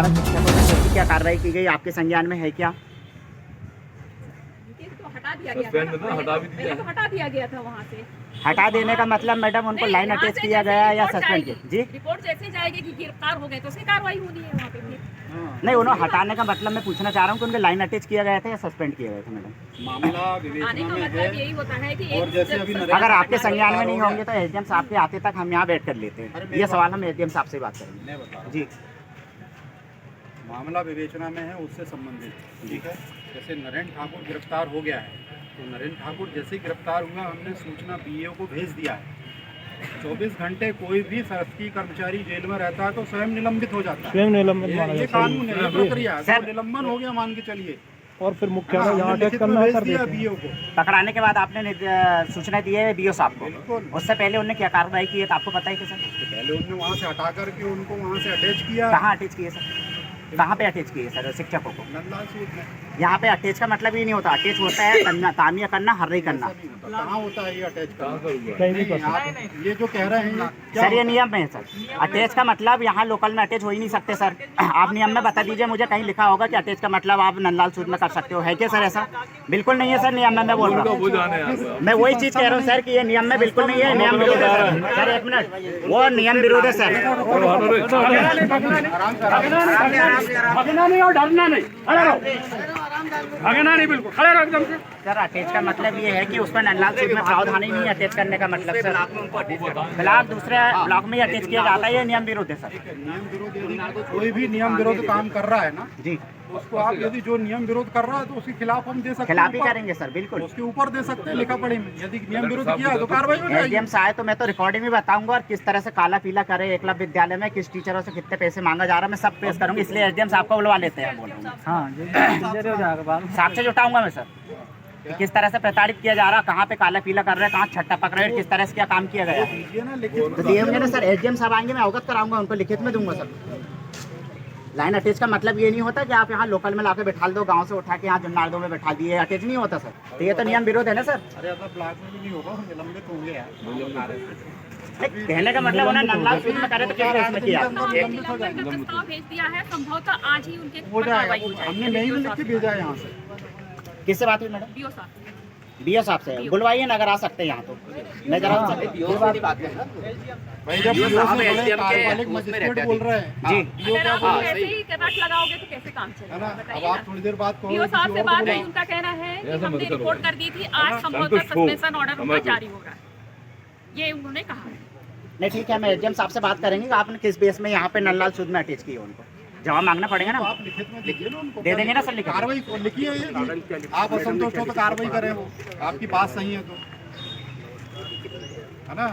12 शिक्षकों से कैसी क्या कार्रवाई की गई, आपके संज्ञान में है क्या? हटा दिया गया था, पहले तो हटा दिया गया था वहाँ से। हटा देने का मतलब मैडम उनको लाइन अटैच किया गया या सस्पेंड किया? जी रिपोर्ट जैसे जाएगी कि गिरफ्तार हो गए तो उसकी कार्रवाई होनी है वहाँ पे फिर। नहीं, उन्होंने हटाने का मतलब मैं पूछना चाह रहा हूँ कि उनके लाइन अटैच किया गया था या सस्पेंड किया गया था मैडम? मामला आने विवेचना का में मतलब है। यही होता है कि और जैसे अभी नरेश अगर आपके संज्ञान में नहीं होंगे तो एसडीएम साहब के आते तक हम यहाँ बैठ कर लेते हैं। ये सवाल हम एसडीएम साहब से बात करेंगे। मैं बता रहा हूँ। जी मामला विवेचना में है, उससे संबंधित, ठीक है। जैसे नरेंद्र ठाकुर गिरफ्तार हो गया है, तो नरेंद्र ठाकुर जैसे ही गिरफ्तार हुआ हमने सूचना बीएओ को भेज दिया है। 24 घंटे कोई भी शासकीय कर्मचारी जेल में रहता है तो स्वयं निलंबित हो जाता है। स्वयं निलंबन माना ये जाता है। कानून है, ये प्रक्रिया है। सर- तो निलंबन हो गया मान के चलिए, और फिर मुख्यालय हमने यहाँ अटैच लिखित में करना भेज कर दिया देते हैं। बीएओ को। पकड़ाने के बाद आपने सूचना दी है बीओ साहब को, बिल्कुल। उससे पहले उन्होंने क्या कार्रवाई की है तो आपको पता है कि सर? तो पहले उन्होंने वहाँ से हटा करके उनको वहाँ से अटैच किया कहाँ अटैच किए सर? कहाँ पे अटैच किए सर शिक्षकों को? नंदलाल सूद में। यहाँ पे अटैच का मतलब ये नहीं होता, अटैच होता है करना, तामिया करना, हर्री करना। ऐसा नहीं होता। कहाँ होता है ये अटैच करना? कहीं भी कर नहीं, आप ये जो कह रहे हैं क्या सर ये होता है? नियम में है सर। अटैच का मतलब यहाँ लोकल में अटैच हो ही नहीं सकते सर। आप नियम में बता दीजिए मुझे, कहीं लिखा होगा कि अटैच का मतलब आप नंदलाल सूद में कर सकते हो, है क्या सर ऐसा? बिल्कुल नहीं है सर, नियम में मैं बोल रहा हूँ। मैं वही चीज़ कह रहा हूँ सर कि ये नियम में बिल्कुल नहीं है, नियम विरोध है सर। सर एक मिनट, वो नियम विरोध है सर। भगना नहीं और डरना नहीं, खड़े रहो, भगना नहीं, बिल्कुल खड़े रहो एकदम से। सर अटैच का मतलब ये है कि उसमें नंदलाल सूद में प्रावधान ही नहीं है अटैच करने का मतलब सर। ब्लॉक दूसरे ब्लॉक में अटैच किया जाता है, ये नियम विरोध है सर। नियम विरोध यदि कोई भी नियम विरोध काम कर रहा है ना, जी उसको आप यदि जो नियम विरोध कर रहा है तो उसके खिलाफ हम दे सकते हैं, खिलाफ ही ऊपर। करेंगे सर, बिल्कुल। उसके ऊपर दे सकते हैं लिखा पढ़ी में। यदि नियम विरोध किया तो कार्रवाई हो जाएगी। एसडीएम साहब तो मैं तो रिकॉर्डिंग में बताऊंगा और किस तरह से काला पीला करे एकलव्य विद्यालय में, किस टीचरों से कितने पैसे मांगा जा रहा है, मैं सब पेश करूंगा। इसलिए एसडीएम साहब को बुलवा लेते हैं, बोल रहा हूँ साहब से जुटाऊंगा मैं सर कि किस तरह से प्रताड़ित किया जा रहा है, कहाँ पे काला पीला कर रहे हैं, कहाँ छट्टा पक रहे हैं, किस तरह से क्या काम किया गया है। दीजिए ना लिखित तो दिए होंगे ना सर, एसडीएम साहब आएंगे, मैं अवगत कराऊंगा उनको, लिखित में दूंगा सर। लाइन अटैच का मतलब ये नहीं होता कि आप यहाँ लोकल में लाके बैठा दो, गांव से उठा के यहाँ जुन्नारदो में बैठा दिए, अटैच नहीं होता सर। तो ये तो नियम विरोध है ना सर। अरे अगर ब्लॉक में भी नहीं होगा निलंबित होंगे यार। नहीं, कहने का मतलब उन्होंने नंदलाल सूद में करे तो किस केस में किया? निलंबित हो जाएगा। प्रस्ताव भेज दिया है, संभवतः आज ही उनके हो कार्रवाई हो जाएगा। जाएगी। हमने नहीं लिख के भेजा है यहाँ से। किससे बात हुई मैडम? बीओ साहब। बीओ साहब से बुलवाइए ना अगर आ सकते हैं यहाँ तो। मैं जरा उनसे भाई जब बीओ से बड़े कार्यपालिक मजिस्ट्रेट बोल रहे हैं जी अगर आप ऐसे ही रट लगाओगे तो कैसे काम है चलेगा ना, अब बताइए आप ना। थोड़ी देर बाद बीओ कहोगे साहब किसी से और बात को हुई, बुलाओ। उनका कहना है कि हमने रिपोर्ट कर दी थी, आज संभवतः सस्पेंशन ऑर्डर उनका जारी हो रहा है, ये उन्होंने कहा है। नहीं ठीक है, मैं एसडीएम साहब से बात करेंगे कि आपने किस बेस में यहाँ पे नंदलाल सूद में अटैच किया उनको, जवाब मांगना पड़ेगा ना। तो आप लिखित में दीजिए ना उनको। दे देंगे ना सर लिखित में? कार्रवाई लिखिए ये। आप असंतुष्ट हो तो कार्रवाई करें, वो आपकी बात सही है तो, है ना।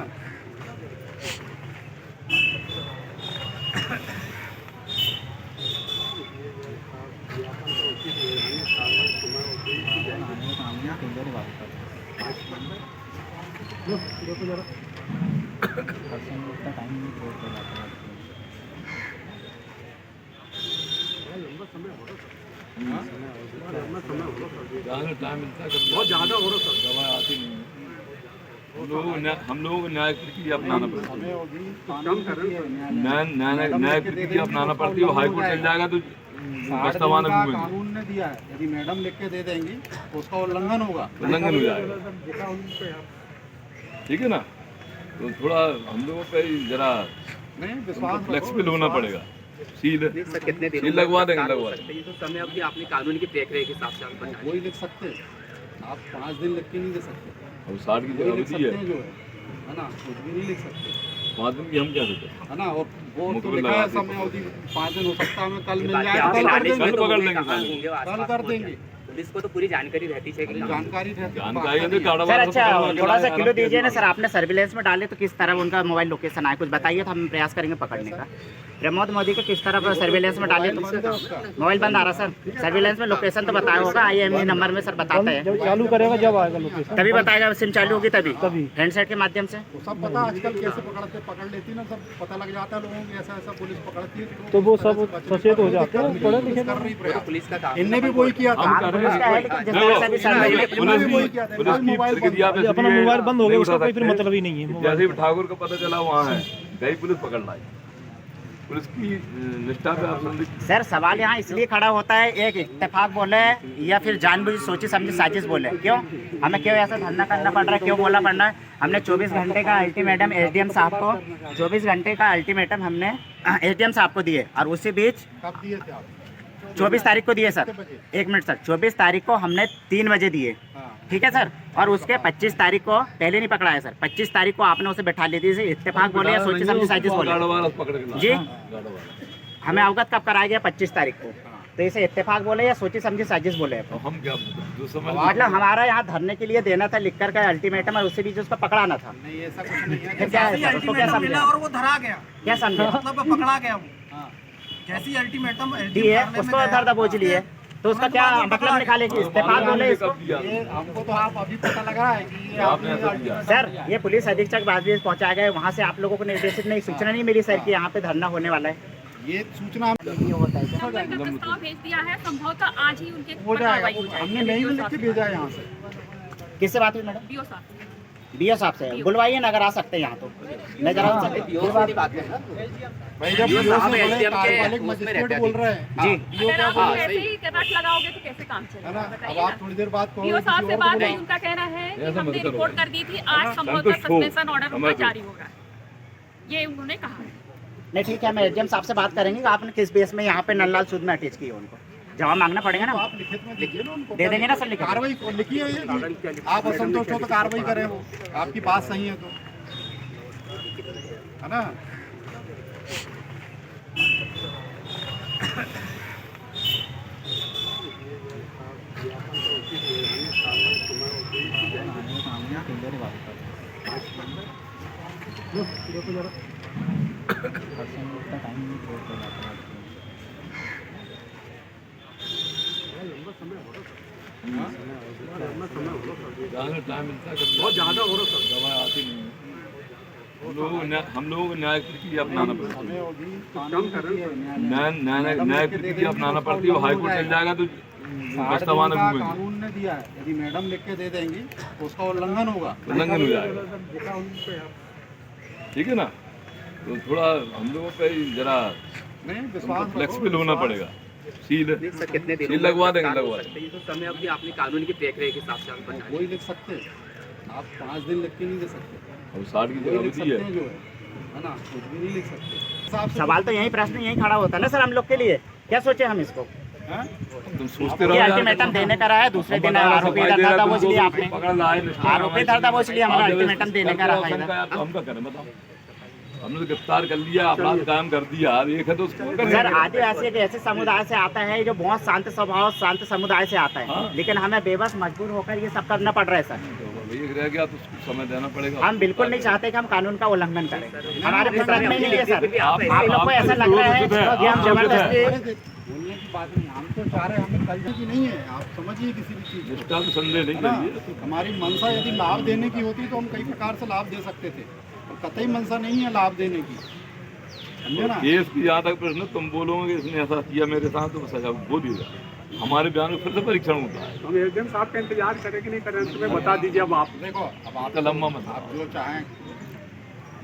बहुत ज्यादा हो रहा सर, दवा आती नहीं है। हम लोगों को न्याय प्रक्रिया अपनाना पड़ता है, समय होगी न्याय प्रक्रिया अपनाना पड़ती है। हाई कोर्ट चल जाएगा तो बस्तावाना का घूमेंगे, कानून ने दिया है, यदि मैडम लिख के दे देंगी तो उसका उल्लंघन होगा। उल्लंघन हो जाएगा, ठीक है ना। तो थोड़ा हम लोगों पे जरा नहीं विश्वास फ्लेक्सिबल होना पड़ेगा। सील सील लगवा देंगे, लगवा देंगे। ये तो समय अवधि आपने कानून की प्रक्रिया के हिसाब से आप बनाई। वही लिख सकते हैं आप, 5 दिन लिख के नहीं दे सकते। और 60 की वही जगह लिख भी सकते है, हैं जो है ना, कुछ भी नहीं लिख सकते, 5 दिन की हम क्या सकते हैं। है ना। और वो तो मुकदमा लिखा है लगा समय अवधि 5 दिन हो सकता है, हमें कल मिल बाकी जाए आपके कल कर बारिश में देंगे, कल तो पकड़ होंगे, लेंगे, कहाँ कल। होंगे, कल आसपास कर पहुंच देंगे। जाए। पुलिस को तो पूरी जानकारी रहती है कि जानकारी रहती है, जानकारी है तो सर। अच्छा थोड़ा सा क्लू दीजिए ना सर, आपने सर्विलेंस में डाले तो किस तरह उनका मोबाइल लोकेशन आया, कुछ बताइए तो हम प्रयास करेंगे पकड़ने का। प्रमोद मोदी को किस तरह सर्विलेंस में डाले तो मोबाइल बंद आ रहा सर, सर्विलेंस में लोकेशन तो बताया होगा, IMEI नंबर में सर बताते हैं, जब चालू करेगा जब आएगा लोकेशन तभी बताएगा, सिम चालू होगी तभी तभी। हैंडसेट के माध्यम से। वो सब पता आजकल कैसे पकड़ लेती है ना, सब पता लग जाता है लोगों को, ऐसा ऐसा पुलिस पकड़ती है तो वो सब सचेत हो जाते हैं, पढ़े लिखे कर रही प्रयास। पुलिस का काम इनने भी वही किया था, काम पुलिस का है, लेकिन जिस तरह से भी सर्विलेंस पुलिस भी वही किया था, पुलिस की मोबाइल प्रक्रिया पे अपना मोबाइल बंद हो गया, नहीं उसका उठा कोई फिर सकते। मतलब ही नहीं है। जैसे ही ठाकुर को पता चला वहाँ है, गई पुलिस पकड़ लाई। पुलिस की निष्ठा पे आप संदिग्ध। सर सवाल यहाँ इसलिए खड़ा होता है, एक इत्तेफाक बोले या फिर जानबूझ सोची समझी साजिश बोले, क्यों हमें क्यों ऐसा धरना करना पड़ रहा है, क्यों बोलना पड़ रहा है? हमने 24 घंटे का अल्टीमेटम एसडीएम साहब को 24 घंटे का अल्टीमेटम हमने एसडीएम साहब को दिए, और उसी बीच कब दिए थे आप? 24 तारीख को दिए सर। एक मिनट सर, 24 तारीख को हमने 3 बजे दिए, ठीक है सर। और उसके 25 तारीख को पहले नहीं पकड़ा है सर, 25 तारीख को आपने उसे बैठा ली थी। इत्तेफाक बोले या सोची समझी साजिश बोले जी, हमें अवगत कब कराया गया? 25 तारीख को। तो इसे इत्तेफाक बोले या सोची समझी साजिश बोले? हम क्या जो समझ मतलब हमारा यहाँ धरने के लिए देना था लिख कर का अल्टीमेटम, और उसी बीच उसको पकड़ाना था। नहीं ऐसा कुछ नहीं है। फिर क्या है सर, उसको क्या समझा और वो धरा गया, क्या समझे मतलब पकड़ा गया वो। जैसी अल्टीमेटम दिए उसको धर दबोच लिए, तो उसका क्या मतलब निकाले कि इस्तेफाक बोले इसको? ये हमको तो आप अभी पता लगा है कि ये आपने ऐसा किया। सर ये पुलिस अधीक्षक बाजवेज पहुंचा गए, वहाँ से आप लोगों को निर्देशित नहीं, सूचना नहीं मिली सर कि यहाँ पे धरना होने वाला है। ये सूचना ये होता है क्या? कार्रवाई का प्रस्ताव भेज दिया है, संभवतः आज ही उनके हो जाएगा। कार्रवाई हो जाएगी। हमने नहीं लिख के भेजा है यहाँ से। किससे बात हुई मैडम? बीओ साहब बीओ साहब से बुलवाइए ना, अगर आ सकते हैं यहाँ तो नजर आ सकते भाई जब बीओ साहब SDM के कार्यपालिक उसमें मजिस्ट्रेट रहते बोल रहे हैं जी। अगर आप हाँ, ऐसे सही। ही रट लगाओगे तो कैसे काम है ना, चलेगा? अब बताइए आप ना। थोड़ी देर बाद बीओ साहब से बात हुई, उनका कहना है कि ऐसा मत हमने करो। रिपोर्ट कर दी थी, आज संभवतः संतुष्ट हो, सस्पेंशन ऑर्डर उनका समझ लो। जारी होगा, ये उन्होंने कहा है। नहीं ठीक है, मैं एसडीएम साहब से बात करेंगे कि आपने किस बेस में यहाँ पे नंदलाल सूद में अटैच किया, उनको जवाब मांगना पड़ेगा ना। आप लिखित में लिखिए ना उनको। दे देंगे ना सर लिखित? कार्रवाई लिखिए ये। आप असंतुष्ट हो तो कार्रवाई करें, वो आपकी बात सही है तो, है ना। टाइम मिलता है बहुत ज़्यादा हो रहा है, दवा आती नहीं है। हम लोगों को न्याय प्रक्रिया अपनाना पड़ता है, न्याय प्रक्रिया अपनाना पड़ती है। वो हाईकोर्ट चल जाएगा तो दस्तावान कानून ने दिया है, यदि मैडम लिख के दे देंगी तो उसका उल्लंघन होगा। उल्लंघन हो जाएगा, ठीक है ना। तो थोड़ा हम लोगों पे जरा नहीं विश्वास फ्लेक्सिबल होना पड़ेगा। सील सर कितने दिन सील लगवा देंगे, लगवा सकते हैं? तो समय अवधि आपने कानून की देख रेख के हिसाब से आप बनाई। वही लिख सकते हैं, आप 5 दिन लिख के नहीं दे सकते, और 60 की वही लिख जगह सकते है। हैं जो है ना, कुछ भी नहीं लिख सकते। सवाल तो यही, प्रश्न यही खड़ा होता है ना सर हम लोग के लिए, क्या सोचे हम इसको? तुम सोचते ये रहो यार। अल्टीमेटम देने का रहा है, दूसरे दिन आरोपी धर दबोच लिया आपने, पकड़ लाए आरोपी धर दबोच लिया, हमारा अल्टीमेटम देने का रहा है। तो हम क्या करें बताओ? हमने तो गिरफ्तार कर लिया, अपराध कायम कर दिया, एक है तो उसको कर सर आदिवासी एक ऐसे समुदाय से आता है जो बहुत शांत स्वभाव शांत समुदाय से आता है, लेकिन हमें बेबस मजबूर होकर ये सब करना पड़ रहा है सर। एक रह गया तो उसको समय देना पड़ेगा। हम बिल्कुल नहीं चाहते कि हम कानून का उल्लंघन करें, हमारे फितरत में नहीं है सर। आप आप लोग को ऐसा लग रहा है कि हम जबरदस्ती बोलने की बात नहीं, हम तो चाह रहे हैं, हमें कल की नहीं है, आप समझिए किसी भी चीज़ निष्ठा तो संदेह नहीं को। करिए। हमारी मंशा यदि लाभ देने की होती तो हम कई प्रकार से लाभ दे सकते थे, और कतई मंशा नहीं है लाभ देने की, समझे ना। केस की जहाँ तक प्रश्न, तुम बोलोगे इसने ऐसा किया मेरे साथ तो सजा वो दिएगा। हमारे बयान में फिर से परीक्षण होता है। हम एसडीएम साहब का इंतजार करें कि नहीं करें, तुम्हें बता दीजिए। अब आप देखो अब आप लंबा मत आप जो चाहें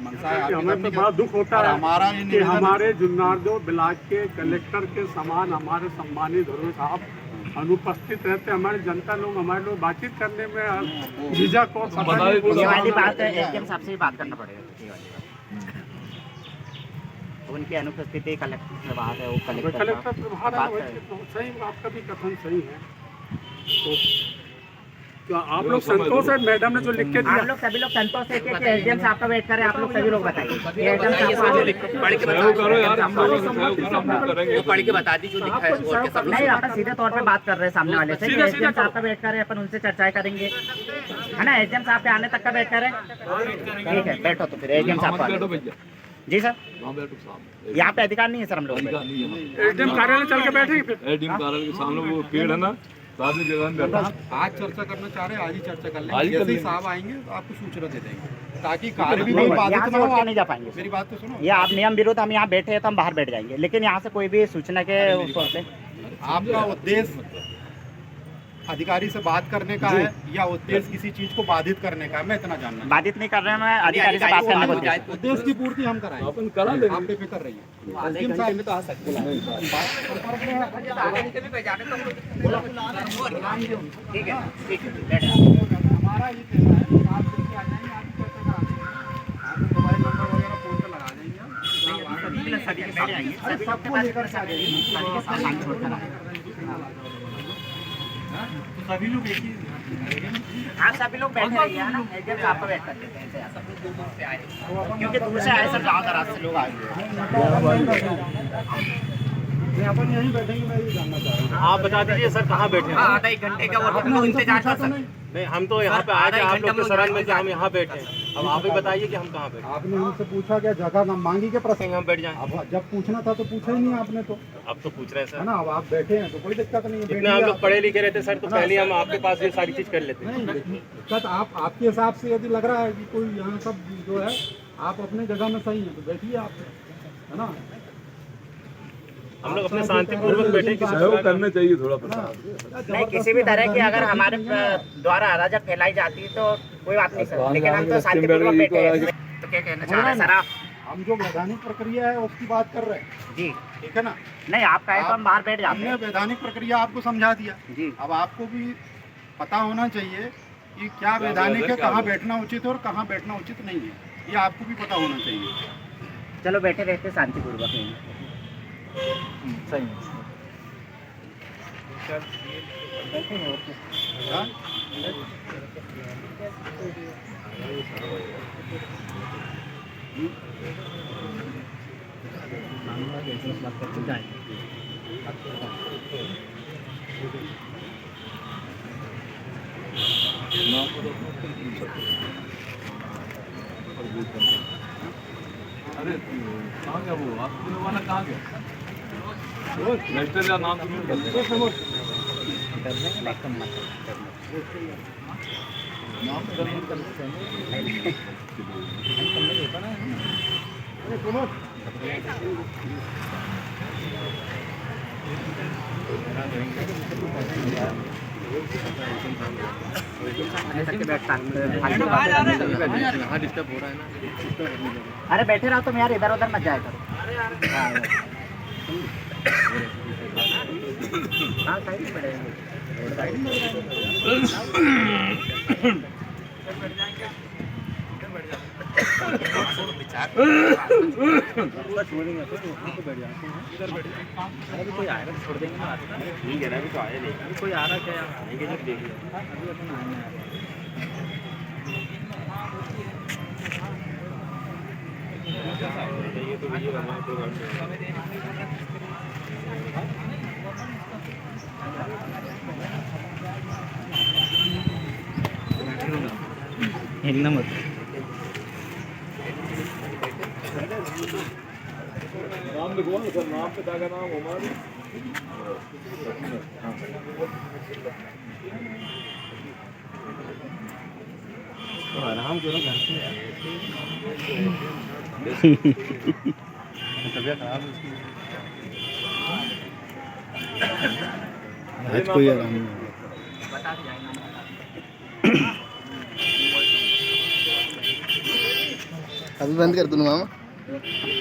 मंशा है आपकी हमें करनी तो बड़ा दुख होता और है हमारा ये कि निवेदन है। हमारे जुन्नारदो ब्लॉक के कलेक्टर के समान हमारे सम्मानित धुर्वे साहब अनुपस्थित रहते, हमारे जनता लोग हमारे लोग बातचीत करने में झिझक और पता नहीं ये बोल वाली रहा बात है, एसडीएम साहब से ही बात करना पड़ेगा। ये वाली बात उनकी अनुपस्थिति कलेक्टर से बात है, वो कलेक्टर कलेक्टर साहब प्रभार बात है, करें। तो सही आपका भी कथन सही है। तो क्या आप लोग संतोष है मैडम ने जो लिख के आप दिया? लोग सभी लोग संतोष है कि एसडीएम साहब का वेट करें, आप लोग सभी लोग बताइए। एसडीएम ये साहब सब लिख पढ़ के बता सहयोग करो यार, हम लोग सहयोग करो, हम लोग करेंगे। वो पढ़ के बता दी जो लिखा है और के सब नहीं, अपन सीधे तौर पे बात कर रहे हैं सामने वाले से कि एसडीएम साहब का वेट करें, अपन उनसे चर्चाएं करेंगे, है ना। एसडीएम साहब के आने तक का वेट करें, ठीक है बैठो तो फिर एसडीएम साहब को बैठो आने। भैया, जी सर, वहाँ बैठो सामने। यहाँ पे अधिकार नहीं है सर हम लोग अधिकार नहीं है। एसडीएम कार्यालय चल के बैठेंगे फिर। एडीएम कार्यालय के सामने वो पेड़ है ना, सामने जगह में बैठा। आज चर्चा करना चाह रहे हैं, आज ही चर्चा कर आज लेंगे, ही कर जैसे ही लेंगे। साहब आएंगे तो आपको सूचना दे देंगे, ताकि कार्य भी नहीं, नहीं यहाँ बाधित से ना उठ हो। के नहीं जा पाएंगे मेरी सर। बात तो सुनो, ये आप नियम विरुद्ध हम यहाँ बैठे हैं तो हम बाहर बैठ जाएंगे, लेकिन यहाँ से कोई भी सूचना के उस पे आपका उद्देश्य अधिकारी से बात करने का है या उद्देश्य किसी चीज को बाधित करने का है, मैं इतना जानना बाधित नहीं कर रहे हैं, मैं अधिकारी से बात करने को चाहता हूं। उद्देश्य की पूर्ति हम कराएंगे, अपन करा लेंगे। आप बेफिक्र रहिए। आधे घंटे में तो आ सकते हैं। ठीक है, ठीक है, बैठ जाओ। हमारा ये कहना है कि आप देखिए आ जाएंगे, आप कैसे कराएंगे, आपको मोबाइल नंबर वगैरह फोन पे लगा देंगे हम। सभी के साथ आएंगे, सभी लोग के पास लेकर के आ जाइए। शांति होकर आएंगे। सभी लोग एक ही हाँ, सभी लोग बैठे रहिए, है ना, एकदम से आपको वेट करते हैं, क्योंकि दूर से आए सर, गाँव दराज से लोग आए हुए हैं। अपन यहीं बैठेंगे, मैं ये जानना चाह रहा हूँ। आप बता दीजिए सर कहाँ बैठे हैं? आधा एक घंटे का और हम लोग इंतजार कर सकते हैं। नहीं, हम तो यहाँ पे आए थे आप लोग के शरण में, हम यहाँ बैठे हैं। अब आप ही बताइए कि हम कहाँ बैठे आपने हमसे पूछा क्या जगह नाम मांगी के प्रश्न? हैं? हम बैठ जाएं। अब जब पूछना था तो पूछा ही नहीं आपने, तो अब तो पूछ रहे हैं है सर। ना। अब आप बैठे हैं तो कोई दिक्कत नहीं है, जितने बैठिए हम लोग आप। पढ़े लिखे रहते सर, तो पहले हम आपके पास ये सारी चीज कर लेते। नहीं दिक्कत आपके हिसाब से यदि लग रहा है कि कोई यहाँ सब जो है आप अपने जगह में सही है तो बैठिए आप, है ना। हम लोग अपने शांतिपूर्वक बैठे, किसी सहयोग करना चाहिए थोड़ा सा। नहीं, किसी भी तरह की अगर हमारे द्वारा अराजक फैलाई जाती है तो कोई बात नहीं सर, लेकिन हम तो शांतिपूर्वक बैठे हैं। तो क्या कहना चाह रहे हैं सर आप? हम जो वैधानिक प्रक्रिया है उसकी बात कर रहे हैं, जी, ठीक है ना। नहीं, आप कहे तो हम बाहर बैठ जाते हमने हैं। वैधानिक प्रक्रिया आपको समझा दिया, जी, अब आपको भी पता होना चाहिए कि क्या वैधानिक है, कहाँ बैठना उचित है और कहाँ बैठना उचित नहीं है, ये आपको भी पता होना चाहिए। चलो बैठे रहते शांतिपूर्वक नहीं। सही है। हाँ? अरे कहाँ गया वो आपके वाला, कहाँ गया? नेशनल का नाम सुनिए। अरे बैठे रहो तुम यार, इधर उधर मत जाया करो। हाँ, साइड में बैठेंगे। कोई आएगा तो छोड़ देंगे ना, ठीक है ना, अभी तो आए नहीं, अभी कोई आ रहा क्या यार, आएंगे जब देख लिया, अभी अपन आए हैं। हिलना मत। नाम लिखवा ना सर, नाम पिता का नाम उमर। आराम करो घर से यार। तबीयत खराब है उसकी। आज कोई आराम नहीं। अभी बंद कर दूँ मामा।